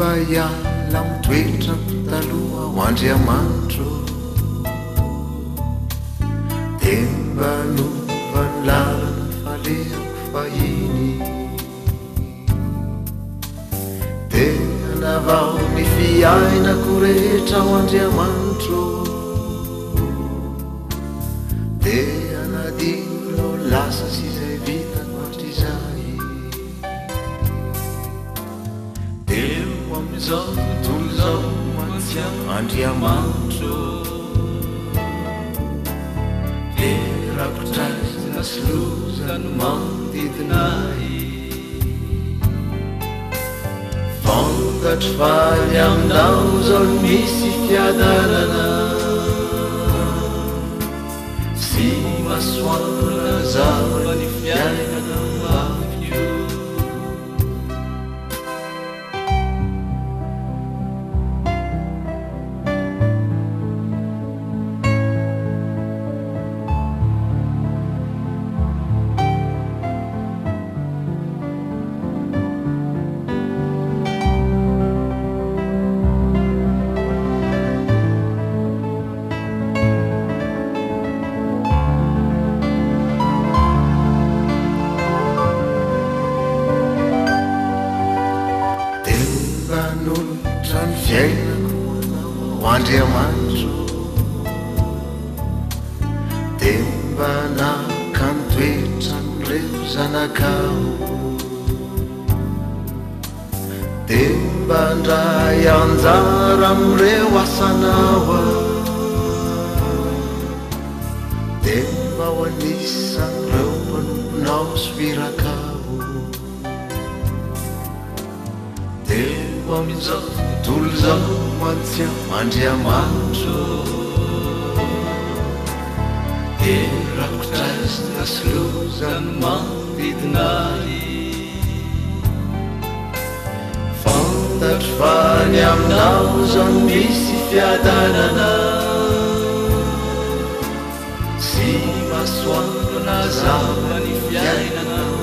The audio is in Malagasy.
mba hiala mitoetrako taloha ho Andriamanitro dia mba nova ny lalana falehako fahiny dia navao ny fiainako rehetra ho Andriamanitro dia nadino lasa sy izay vitako hatr'izay dia ho amin'izao tontolo izao mantsiano Andriamanitro dia rakotraizina sy loza no manodidinay fantatro fa ny aminao zao no misy fiadanana sy masoana zava ny fiainana avy io nolotra ny fiainako ho Andriamanitro dia mba naka ny toetra n'ireo zanakao dia mba ndray anjara amin'ireo asanao dia mba ho anisan'ireo mpanomponao soirakao dia ho amin'izao tontolo izao mantsiano Andriamanitro dia rakotraizina sy loza no manodidinay fantatro fa ny aminao zao no misy fiadanana sy masoana zava ny fiainana